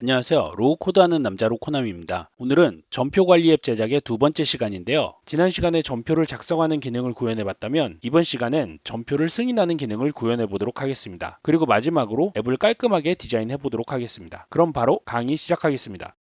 안녕하세요. 로우 코드하는 남자 로코남입니다. 오늘은 전표 관리 앱 제작의 두 번째 시간인데요. 지난 시간에 전표를 작성하는 기능을 구현해 봤다면 이번 시간엔 전표를 승인하는 기능을 구현해 보도록 하겠습니다. 그리고 마지막으로 앱을 깔끔하게 디자인해 보도록 하겠습니다. 그럼 바로 강의 시작하겠습니다.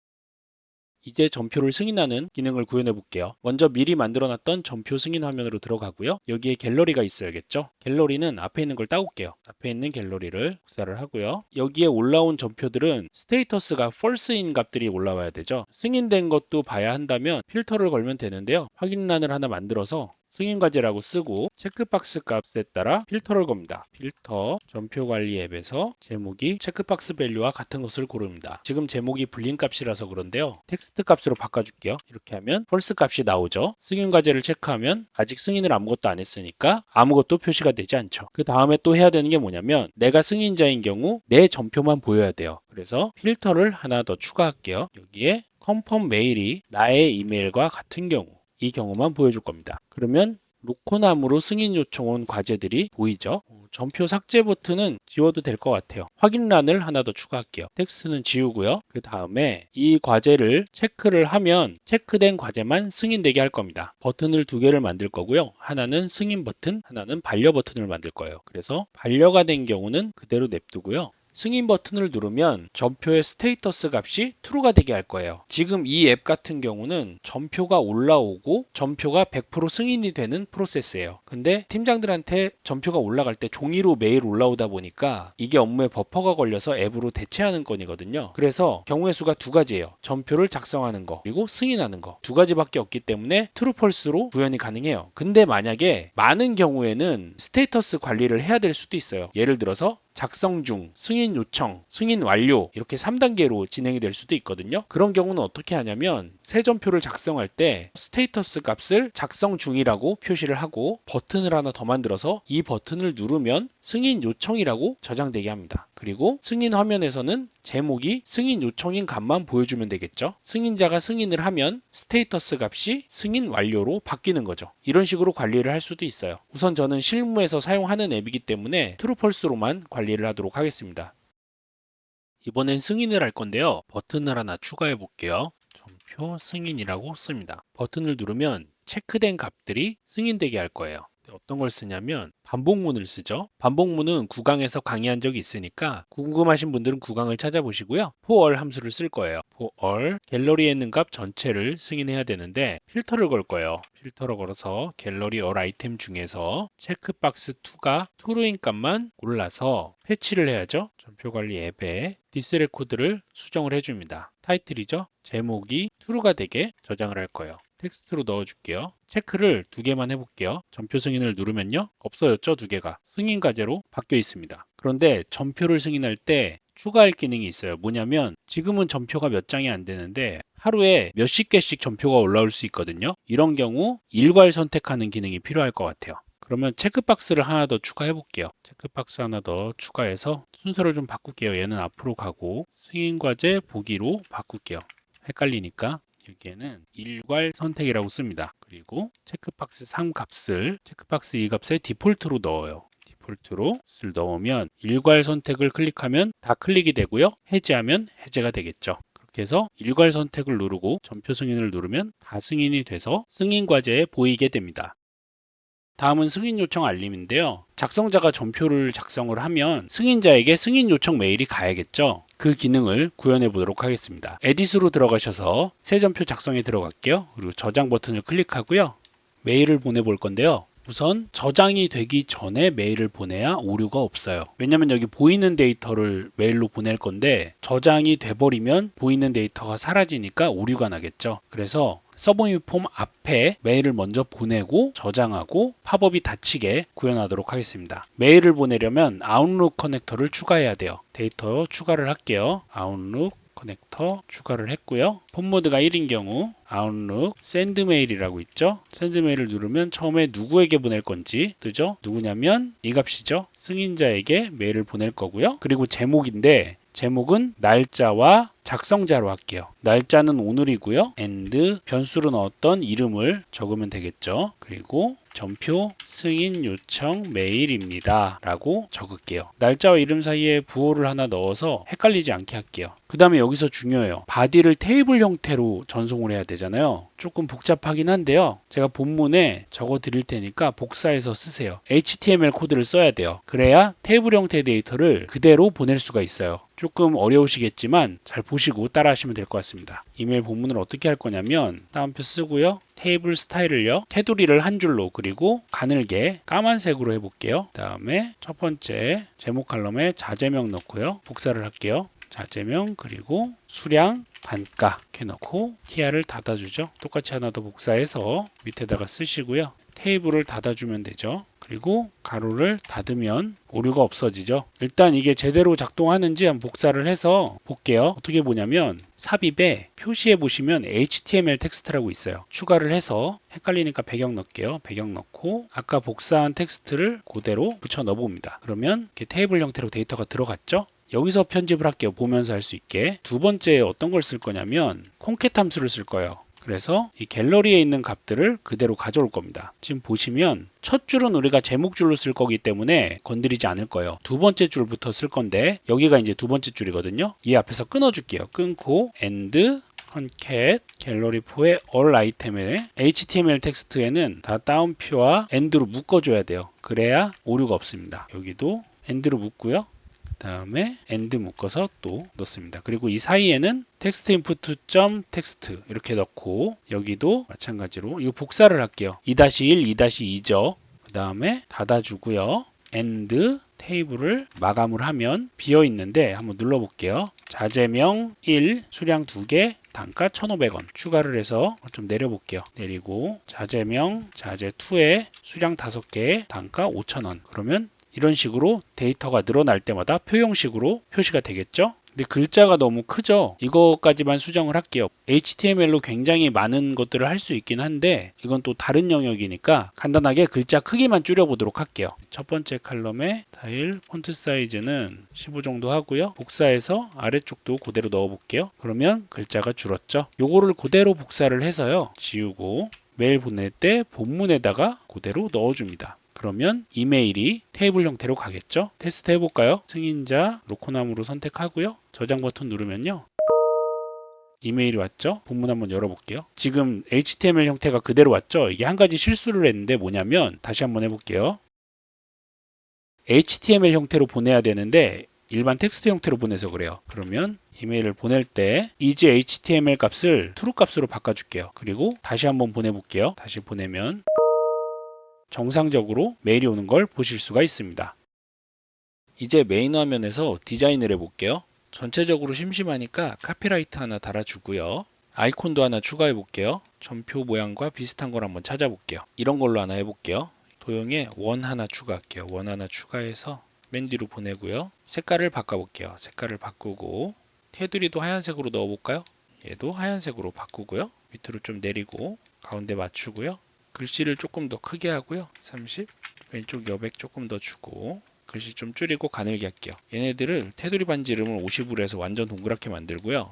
이제 전표를 승인하는 기능을 구현해 볼게요. 먼저 미리 만들어 놨던 전표 승인 화면으로 들어가고요. 여기에 갤러리가 있어야겠죠. 갤러리는 앞에 있는 걸 따올게요. 앞에 있는 갤러리를 복사를 하고요. 여기에 올라온 전표들은 스테이터스가 false인 값들이 올라와야 되죠. 승인된 것도 봐야 한다면 필터를 걸면 되는데요. 확인란을 하나 만들어서 승인 과제라고 쓰고 체크박스 값에 따라 필터를 겁니다. 필터 전표 관리 앱에서 제목이 체크박스 밸류와 같은 것을 고릅니다. 지금 제목이 불린 값이라서 그런데요. 텍스트 값으로 바꿔줄게요. 이렇게 하면 false 값이 나오죠. 승인 과제를 체크하면 아직 승인을 아무것도 안 했으니까 아무것도 표시가 되지 않죠. 그 다음에 또 해야 되는 게 뭐냐면 내가 승인자인 경우 내 전표만 보여야 돼요. 그래서 필터를 하나 더 추가할게요. 여기에 confirm 메일이 나의 이메일과 같은 경우 이 경우만 보여줄 겁니다. 그러면 로코남으로 승인 요청 온 과제들이 보이죠? 전표 삭제 버튼은 지워도 될 것 같아요. 확인란을 하나 더 추가할게요. 텍스트는 지우고요. 그 다음에 이 과제를 체크를 하면 체크된 과제만 승인되게 할 겁니다. 버튼을 두 개를 만들 거고요. 하나는 승인 버튼, 하나는 반려 버튼을 만들 거예요. 그래서 반려가 된 경우는 그대로 냅두고요. 승인 버튼을 누르면 전표의 스테이터스 값이 true가 되게 할 거예요. 지금 이 앱 같은 경우는 전표가 올라오고 전표가 100% 승인이 되는 프로세스예요. 근데 팀장들한테 전표가 올라갈 때 종이로 매일 올라오다 보니까 이게 업무에 버퍼가 걸려서 앱으로 대체하는 건이거든요. 그래서 경우의 수가 두 가지예요. 전표를 작성하는 거 그리고 승인하는 거 두 가지밖에 없기 때문에 true, false로 구현이 가능해요. 근데 만약에 많은 경우에는 스테이터스 관리를 해야 될 수도 있어요. 예를 들어서 작성 중, 승인 요청, 승인 완료 이렇게 3단계로 진행이 될 수도 있거든요. 그런 경우는 어떻게 하냐면 새 전표를 작성할 때 스테이터스 값을 작성 중이라고 표시를 하고 버튼을 하나 더 만들어서 이 버튼을 누르면 승인 요청이라고 저장되게 합니다. 그리고 승인 화면에서는 제목이 승인 요청인 값만 보여주면 되겠죠. 승인자가 승인을 하면 스테이터스 값이 승인 완료로 바뀌는 거죠. 이런 식으로 관리를 할 수도 있어요. 우선 저는 실무에서 사용하는 앱이기 때문에 트루 펄스로만 관리를 하도록 하겠습니다. 이번엔 승인을 할 건데요. 버튼을 하나 추가해 볼게요. 전표 승인이라고 씁니다. 버튼을 누르면 체크된 값들이 승인되게 할 거예요. 어떤 걸 쓰냐면 반복문을 쓰죠. 반복문은 구강에서 강의한 적이 있으니까 궁금하신 분들은 구강을 찾아보시고요. for all 함수를 쓸 거예요. for all 갤러리에 있는 값 전체를 승인해야 되는데 필터를 걸 거예요. 필터를 걸어서 갤러리 all 아이템 중에서 체크박스 2가 true인 값만 골라서 패치를 해야죠. 전표 관리 앱에 디스레코드를 수정을 해줍니다. 타이틀이죠. 제목이 true가 되게 저장을 할 거예요. 텍스트로 넣어줄게요. 체크를 두 개만 해볼게요. 전표 승인을 누르면요. 없어졌죠? 두 개가. 승인 과제로 바뀌어 있습니다. 그런데 전표를 승인할 때 추가할 기능이 있어요. 뭐냐면 지금은 전표가 몇 장이 안 되는데 하루에 몇십 개씩 전표가 올라올 수 있거든요. 이런 경우 일괄 선택하는 기능이 필요할 것 같아요. 그러면 체크박스를 하나 더 추가해 볼게요. 체크박스 하나 더 추가해서 순서를 좀 바꿀게요. 얘는 앞으로 가고 승인 과제 보기로 바꿀게요. 헷갈리니까 여기에는 일괄 선택이라고 씁니다. 그리고 체크박스 3 값을 체크박스 2 값에 디폴트로 넣어요. 디폴트로 넣으면 일괄 선택을 클릭하면 다 클릭이 되고요. 해제하면 해제가 되겠죠. 그렇게 해서 일괄 선택을 누르고 전표 승인을 누르면 다 승인이 돼서 승인 과제에 보이게 됩니다. 다음은 승인 요청 알림인데요. 작성자가 전표를 작성을 하면 승인자에게 승인 요청 메일이 가야겠죠. 그 기능을 구현해 보도록 하겠습니다. 에딧으로 들어가셔서 새 전표 작성에 들어갈게요. 그리고 저장 버튼을 클릭하고요. 메일을 보내볼 건데요. 우선 저장이 되기 전에 메일을 보내야 오류가 없어요. 왜냐면 여기 보이는 데이터를 메일로 보낼 건데 저장이 돼버리면 보이는 데이터가 사라지니까 오류가 나겠죠. 그래서 서브밋 폼 앞에 메일을 먼저 보내고 저장하고 팝업이 닫히게 구현하도록 하겠습니다. 메일을 보내려면 아웃룩 커넥터를 추가해야 돼요. 데이터 추가를 할게요. 아웃룩 커넥터 추가를 했고요. 폰 모드가 1인 경우 아웃룩 샌드메일이라고 있죠. 샌드메일을 누르면 처음에 누구에게 보낼 건지 뜨죠. 누구냐면 이 값이죠. 승인자에게 메일을 보낼 거고요. 그리고 제목인데 제목은 날짜와 작성자로 할게요. 날짜는 오늘이고요. and 변수로 넣었던 이름을 적으면 되겠죠. 그리고 전표 승인 요청 메일입니다 라고 적을게요. 날짜와 이름 사이에 부호를 하나 넣어서 헷갈리지 않게 할게요. 그 다음에 여기서 중요해요. 바디를 테이블 형태로 전송을 해야 되잖아요. 조금 복잡하긴 한데요. 제가 본문에 적어 드릴 테니까 복사해서 쓰세요. HTML 코드를 써야 돼요. 그래야 테이블 형태의 데이터를 그대로 보낼 수가 있어요. 조금 어려우시겠지만 잘 보시고 따라 하시면 될 것 같습니다. 이메일 본문을 어떻게 할 거냐면 따옴표 쓰고요. 테이블 스타일을요. 테두리를 한 줄로 그리고 가늘게 까만색으로 해볼게요. 그 다음에 첫 번째 제목 칼럼에 자재명 넣고요. 복사를 할게요. 자재명 그리고 수량 단가 이렇게 넣고 TR을 닫아주죠. 똑같이 하나 더 복사해서 밑에다가 쓰시고요. 테이블을 닫아주면 되죠. 그리고 가로를 닫으면 오류가 없어지죠. 일단 이게 제대로 작동하는지 한번 복사를 해서 볼게요. 어떻게 보냐면 삽입에 표시해 보시면 HTML 텍스트라고 있어요. 추가를 해서 헷갈리니까 배경 넣을게요. 배경 넣고 아까 복사한 텍스트를 그대로 붙여 넣어 봅니다. 그러면 이렇게 테이블 형태로 데이터가 들어갔죠. 여기서 편집을 할게요. 보면서 할 수 있게. 두 번째 어떤 걸 쓸 거냐면 콩캣 함수를 쓸 거예요. 그래서 이 갤러리에 있는 값들을 그대로 가져올 겁니다. 지금 보시면 첫 줄은 우리가 제목줄로 쓸 거기 때문에 건드리지 않을 거예요. 두 번째 줄부터 쓸 건데 여기가 이제 두 번째 줄이거든요. 이 앞에서 끊어줄게요. 끊고 and concat 갤러리4의 all 아이템에 HTML 텍스트에는 다 따옴표와 and로 묶어줘야 돼요. 그래야 오류가 없습니다. 여기도 and로 묶고요. 다음에 end 묶어서 또 넣습니다. 그리고 이 사이에는 텍스트 인풋 점 텍스트 이렇게 넣고 여기도 마찬가지로 이거 복사를 할게요. 2-1, 2-2죠. 그 다음에 닫아주고요. end 테이블을 마감을 하면 비어 있는데 한번 눌러볼게요. 자재명 1, 수량 2개, 단가 1,500원 추가를 해서 좀 내려볼게요. 내리고 자재명 자재 2에 수량 5개, 단가 5,000원. 그러면 이런 식으로 데이터가 늘어날 때마다 표형식으로 표시가 되겠죠? 근데 글자가 너무 크죠? 이거까지만 수정을 할게요. HTML로 굉장히 많은 것들을 할 수 있긴 한데 이건 또 다른 영역이니까 간단하게 글자 크기만 줄여보도록 할게요. 첫 번째 칼럼에 타일 폰트 사이즈는 15 정도 하고요. 복사해서 아래쪽도 그대로 넣어볼게요. 그러면 글자가 줄었죠? 요거를 그대로 복사를 해서요. 지우고 메일 보낼 때 본문에다가 그대로 넣어줍니다. 그러면 이메일이 테이블 형태로 가겠죠? 테스트 해볼까요? 승인자 로코남으로 선택하고요. 저장 버튼 누르면요. 이메일이 왔죠? 본문 한번 열어볼게요. 지금 HTML 형태가 그대로 왔죠? 이게 한 가지 실수를 했는데 뭐냐면 다시 한번 해볼게요. HTML 형태로 보내야 되는데 일반 텍스트 형태로 보내서 그래요. 그러면 이메일을 보낼 때 is HTML 값을 true 값으로 바꿔줄게요. 그리고 다시 한번 보내볼게요. 다시 보내면 정상적으로 메일이 오는 걸 보실 수가 있습니다. 이제 메인 화면에서 디자인을 해볼게요. 전체적으로 심심하니까 카피라이트 하나 달아주고요. 아이콘도 하나 추가해 볼게요. 전표 모양과 비슷한 걸 한번 찾아볼게요. 이런 걸로 하나 해볼게요. 도형에 원 하나 추가할게요. 원 하나 추가해서 맨 뒤로 보내고요. 색깔을 바꿔볼게요. 색깔을 바꾸고 테두리도 하얀색으로 넣어볼까요? 얘도 하얀색으로 바꾸고요. 밑으로 좀 내리고 가운데 맞추고요. 글씨를 조금 더 크게 하고요. 30 왼쪽 여백 조금 더 주고 글씨 좀 줄이고 가늘게 할게요. 얘네들을 테두리 반지 이름을 50으로 해서 완전 동그랗게 만들고요.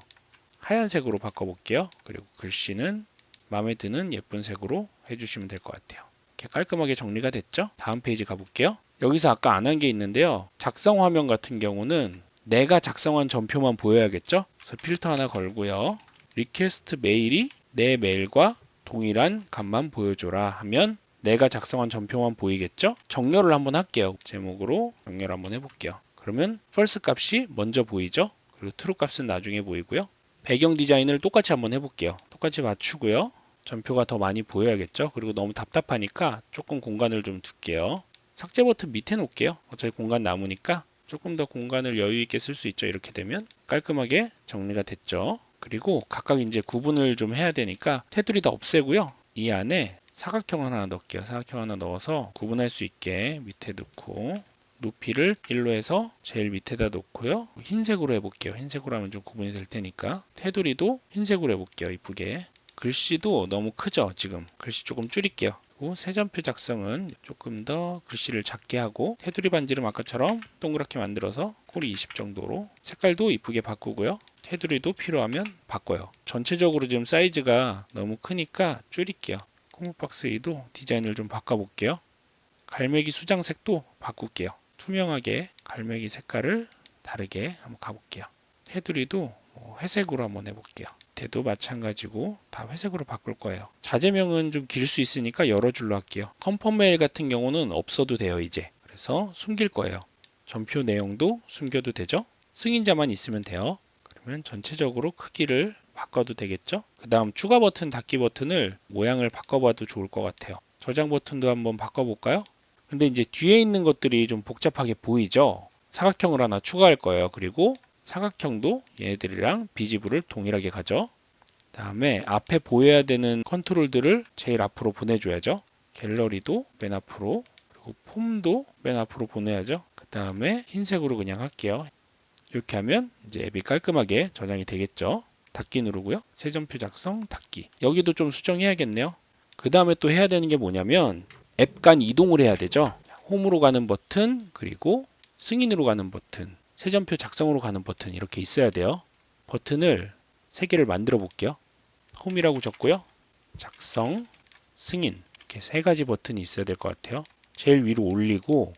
하얀색으로 바꿔볼게요. 그리고 글씨는 마음에 드는 예쁜 색으로 해주시면 될 것 같아요. 이렇게 깔끔하게 정리가 됐죠? 다음 페이지 가볼게요. 여기서 아까 안 한 게 있는데요. 작성 화면 같은 경우는 내가 작성한 전표만 보여야겠죠? 그래서 필터 하나 걸고요. 리퀘스트 메일이 내 메일과 동일한 값만 보여줘라 하면 내가 작성한 전표만 보이겠죠? 정렬을 한번 할게요. 제목으로 정렬 한번 해볼게요. 그러면 false 값이 먼저 보이죠? 그리고 true 값은 나중에 보이고요. 배경 디자인을 똑같이 한번 해볼게요. 똑같이 맞추고요. 전표가 더 많이 보여야겠죠? 그리고 너무 답답하니까 조금 공간을 좀 둘게요. 삭제 버튼 밑에 놓을게요. 어차피 공간 남으니까 조금 더 공간을 여유 있게 쓸 수 있죠. 이렇게 되면 깔끔하게 정리가 됐죠. 그리고 각각 이제 구분을 좀 해야 되니까 테두리 다 없애고요. 이 안에 사각형 하나 넣을게요. 사각형 하나 넣어서 구분할 수 있게 밑에 넣고 높이를 1로 해서 제일 밑에다 놓고요. 흰색으로 해볼게요. 흰색으로 하면 좀 구분이 될 테니까 테두리도 흰색으로 해볼게요. 이쁘게. 글씨도 너무 크죠? 지금 글씨 조금 줄일게요. 그리고 세전표 작성은 조금 더 글씨를 작게 하고 테두리 반지름 아까처럼 동그랗게 만들어서 꼴이 20 정도로 색깔도 이쁘게 바꾸고요. 테두리도 필요하면 바꿔요. 전체적으로 지금 사이즈가 너무 크니까 줄일게요. 코모박스 A도 디자인을 좀 바꿔볼게요. 갈매기 수장색도 바꿀게요. 투명하게 갈매기 색깔을 다르게 한번 가볼게요. 테두리도 회색으로 한번 해볼게요. 밑에도 마찬가지고 다 회색으로 바꿀 거예요. 자재명은 좀 길 수 있으니까 여러 줄로 할게요. 컨펌메일 같은 경우는 없어도 돼요 이제. 그래서 숨길 거예요. 전표 내용도 숨겨도 되죠. 승인자만 있으면 돼요. 그러면 전체적으로 크기를 바꿔도 되겠죠. 그 다음 추가 버튼, 닫기 버튼을 모양을 바꿔봐도 좋을 것 같아요. 저장 버튼도 한번 바꿔볼까요? 근데 이제 뒤에 있는 것들이 좀 복잡하게 보이죠. 사각형을 하나 추가할 거예요. 그리고 사각형도 얘네들이랑 비지브를 동일하게 가죠. 다음에 앞에 보여야 되는 컨트롤들을 제일 앞으로 보내줘야죠. 갤러리도 맨 앞으로, 그리고 폼도 맨 앞으로 보내야죠. 그 다음에 흰색으로 그냥 할게요. 이렇게 하면 이제 앱이 깔끔하게 저장이 되겠죠. 닫기 누르고요. 새 전표 작성, 닫기. 여기도 좀 수정해야겠네요. 그 다음에 또 해야 되는 게 뭐냐면 앱 간 이동을 해야 되죠. 홈으로 가는 버튼, 그리고 승인으로 가는 버튼, 새 전표 작성으로 가는 버튼 이렇게 있어야 돼요. 버튼을 3개를 만들어 볼게요. 홈이라고 적고요. 작성, 승인 이렇게 3가지 버튼이 있어야 될 것 같아요. 제일 위로 올리고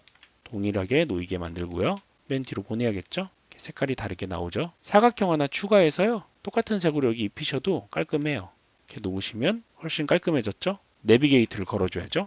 동일하게 놓이게 만들고요. 맨 뒤로 보내야겠죠. 색깔이 다르게 나오죠. 사각형 하나 추가해서요. 똑같은 색으로 여기 입히셔도 깔끔해요. 이렇게 놓으시면 훨씬 깔끔해졌죠. 내비게이트를 걸어줘야죠.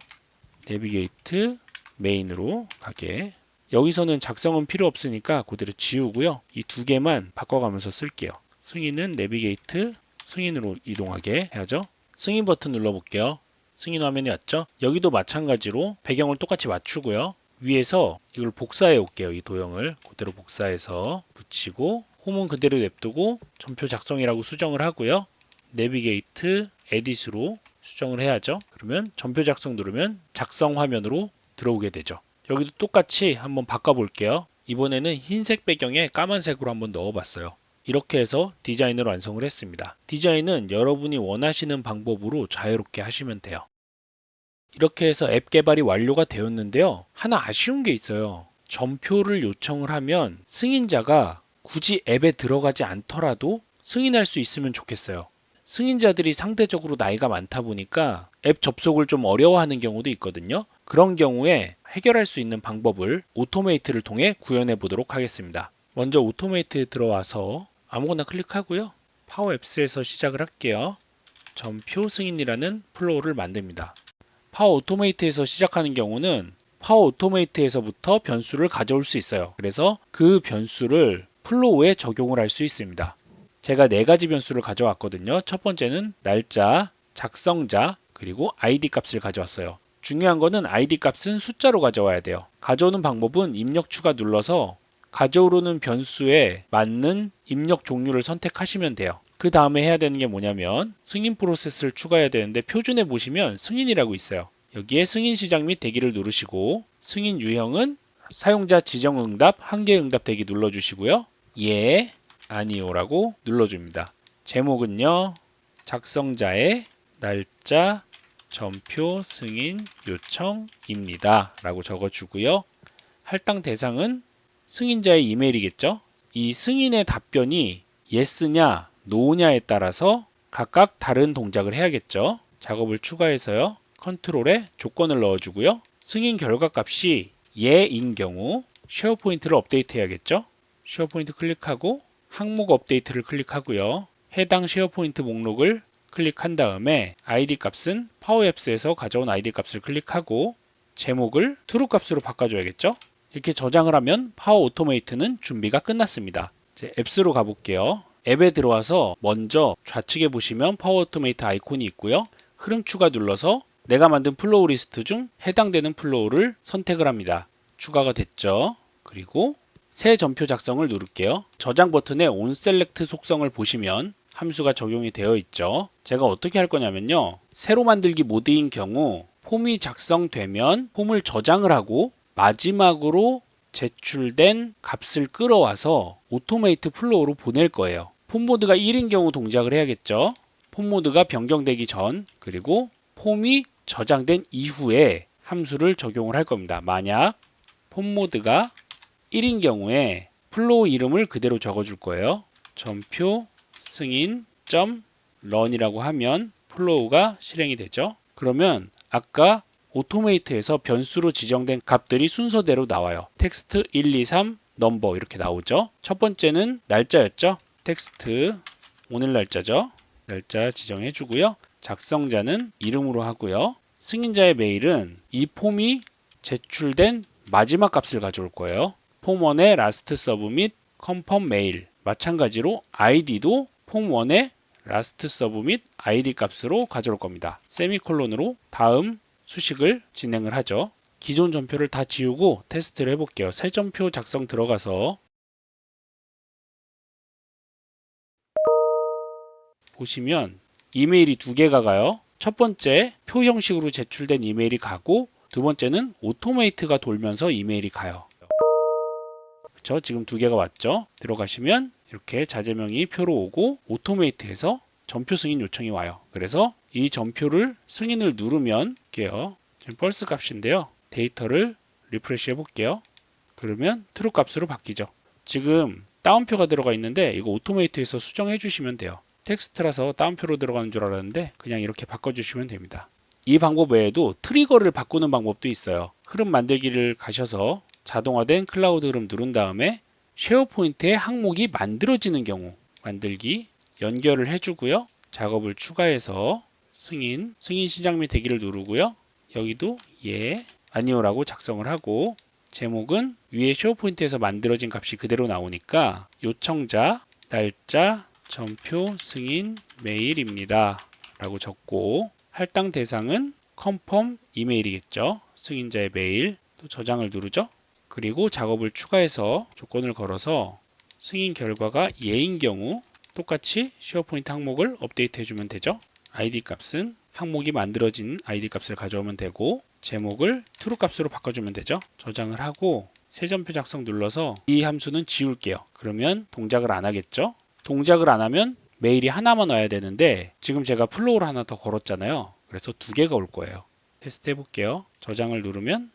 내비게이트 메인으로 가게. 여기서는 작성은 필요 없으니까 그대로 지우고요. 이 2개만 바꿔가면서 쓸게요. 승인은 내비게이트 승인으로 이동하게 해야죠. 승인 버튼 눌러볼게요. 승인 화면이 왔죠? 여기도 마찬가지로 배경을 똑같이 맞추고요. 위에서 이걸 복사해 올게요. 이 도형을 그대로 복사해서 붙이고 홈은 그대로 냅두고 전표 작성이라고 수정을 하고요. 내비게이트 에딧으로 수정을 해야죠. 그러면 전표 작성 누르면 작성 화면으로 들어오게 되죠. 여기도 똑같이 한번 바꿔볼게요. 이번에는 흰색 배경에 까만색으로 한번 넣어봤어요. 이렇게 해서 디자인을 완성을 했습니다. 디자인은 여러분이 원하시는 방법으로 자유롭게 하시면 돼요. 이렇게 해서 앱 개발이 완료가 되었는데요. 하나 아쉬운 게 있어요. 전표를 요청을 하면 승인자가 굳이 앱에 들어가지 않더라도 승인할 수 있으면 좋겠어요. 승인자들이 상대적으로 나이가 많다 보니까 앱 접속을 좀 어려워하는 경우도 있거든요. 그런 경우에 해결할 수 있는 방법을 오토메이트를 통해 구현해 보도록 하겠습니다. 먼저 오토메이트에 들어와서 아무거나 클릭하고요. 파워 앱스에서 시작을 할게요. 전표 승인이라는 플로우를 만듭니다. 파워 오토메이트에서 시작하는 경우는 파워 오토메이트에서부터 변수를 가져올 수 있어요. 그래서 그 변수를 플로우에 적용을 할 수 있습니다. 제가 4가지 변수를 가져왔거든요. 첫 번째는 날짜, 작성자, 그리고 id 값을 가져왔어요. 중요한 거는 id 값은 숫자로 가져와야 돼요. 가져오는 방법은 입력 추가 눌러서 가져오는 변수에 맞는 입력 종류를 선택하시면 돼요. 그 다음에 해야 되는 게 뭐냐면 승인 프로세스를 추가해야 되는데 표준에 보시면 승인이라고 있어요. 여기에 승인 시작 및 대기를 누르시고 승인 유형은 사용자 지정 응답, 한개 응답 대기 눌러주시고요. 예, 아니요라고 눌러줍니다. 제목은요. 작성자의 날짜, 전표 승인 요청입니다. 라고 적어주고요. 할당 대상은 승인자의 이메일이겠죠. 이 승인의 답변이 yes냐, no냐에 따라서 각각 다른 동작을 해야겠죠. 작업을 추가해서요. 컨트롤에 조건을 넣어주고요. 승인 결과 값이 예인 경우 쉐어포인트를 업데이트 해야겠죠. 쉐어포인트 클릭하고 항목 업데이트를 클릭하고요. 해당 쉐어포인트 목록을 클릭한 다음에 id 값은 파워앱스에서 가져온 id 값을 클릭하고 제목을 true 값으로 바꿔줘야겠죠. 이렇게 저장을 하면 파워 오토메이트는 준비가 끝났습니다. 이제 앱스로 가볼게요. 앱에 들어와서 먼저 좌측에 보시면 파워 오토메이트 아이콘이 있고요. 흐름 추가 눌러서 내가 만든 플로우 리스트 중 해당되는 플로우를 선택을 합니다. 추가가 됐죠. 그리고 새 전표 작성을 누를게요. 저장 버튼에 onSelect 속성을 보시면 함수가 적용이 되어 있죠. 제가 어떻게 할 거냐면요. 새로 만들기 모드인 경우 폼이 작성되면 폼을 저장을 하고 마지막으로 제출된 값을 끌어와서 오토메이트 플로우로 보낼 거예요. 폼 모드가 1인 경우 동작을 해야겠죠. 폼 모드가 변경되기 전 그리고 폼이 저장된 이후에 함수를 적용을 할 겁니다. 만약 폼 모드가 1인 경우에 플로우 이름을 그대로 적어줄 거예요. 전표 승인.run이라고 하면 플로우가 실행이 되죠. 그러면 아까 오토메이트에서 변수로 지정된 값들이 순서대로 나와요. 텍스트 1, 2, 3, 넘버 이렇게 나오죠. 첫 번째는 날짜였죠. 텍스트 오늘 날짜죠. 날짜 지정해 주고요. 작성자는 이름으로 하고요. 승인자의 메일은 이 폼이 제출된 마지막 값을 가져올 거예요. 폼1의 라스트 서브 및 컨펌 메일 마찬가지로 아이디도 폼1의 라스트 서브 및 아이디 값으로 가져올 겁니다. 세미콜론으로 다음 수식을 진행을 하죠. 기존 전표를 다 지우고 테스트를 해볼게요. 새 전표 작성 들어가서 보시면 이메일이 두 개가 가요. 첫 번째 표 형식으로 제출된 이메일이 가고 두 번째는 오토메이트가 돌면서 이메일이 가요. 그렇죠? 지금 두 개가 왔죠? 들어가시면 이렇게 자재명이 표로 오고 오토메이트에서 전표 승인 요청이 와요. 그래서 이 전표를 승인을 누르면 볼게요. 지금 펄스 값인데요. 데이터를 리프레시 해볼게요. 그러면 true 값으로 바뀌죠. 지금 다운표가 들어가 있는데 이거 오토메이트에서 수정해 주시면 돼요. 텍스트라서 다운표로 들어가는 줄 알았는데 그냥 이렇게 바꿔주시면 됩니다. 이 방법 외에도 트리거를 바꾸는 방법도 있어요. 흐름 만들기를 가셔서 자동화된 클라우드 흐름 누른 다음에 쉐어포인트에 항목이 만들어지는 경우 만들기 연결을 해주고요. 작업을 추가해서 승인 시작 및 대기를 누르고요. 여기도 예, 아니오라고 작성을 하고 제목은 위에 쉐어포인트에서 만들어진 값이 그대로 나오니까 요청자, 날짜, 전표, 승인, 메일입니다. 라고 적고 할당 대상은 컨펌 이메일이겠죠. 승인자의 메일. 또 저장을 누르죠. 그리고 작업을 추가해서 조건을 걸어서 승인 결과가 예인 경우 똑같이 쉐어포인트 항목을 업데이트 해주면 되죠. id 값은 항목이 만들어진 id 값을 가져오면 되고 제목을 true 값으로 바꿔주면 되죠. 저장을 하고 새 전표 작성 눌러서 이 함수는 지울게요. 그러면 동작을 안 하겠죠. 동작을 안 하면 메일이 하나만 와야 되는데 지금 제가 플로우를 하나 더 걸었잖아요. 그래서 두 개가 올 거예요. 테스트 해볼게요. 저장을 누르면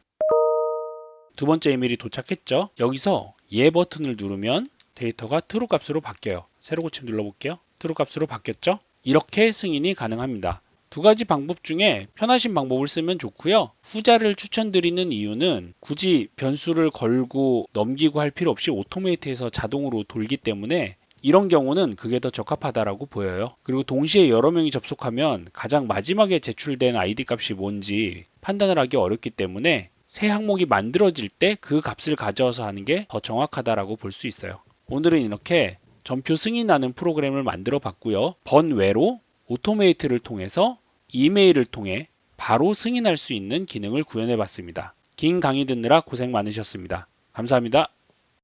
두 번째 이메일이 도착했죠. 여기서 예 버튼을 누르면 데이터가 true 값으로 바뀌어요. 새로 고침 눌러볼게요. true 값으로 바뀌었죠. 이렇게 승인이 가능합니다. 두 가지 방법 중에 편하신 방법을 쓰면 좋고요. 후자를 추천드리는 이유는 굳이 변수를 걸고 넘기고 할 필요 없이 오토메이트해서 자동으로 돌기 때문에 이런 경우는 그게 더 적합하다라고 보여요. 그리고 동시에 여러 명이 접속하면 가장 마지막에 제출된 ID 값이 뭔지 판단을 하기 어렵기 때문에 새 항목이 만들어질 때 그 값을 가져와서 하는 게 더 정확하다라고 볼 수 있어요. 오늘은 이렇게 전표 승인하는 프로그램을 만들어 봤고요. 번외로 오토메이트를 통해서 이메일을 통해 바로 승인할 수 있는 기능을 구현해 봤습니다. 긴 강의 듣느라 고생 많으셨습니다. 감사합니다.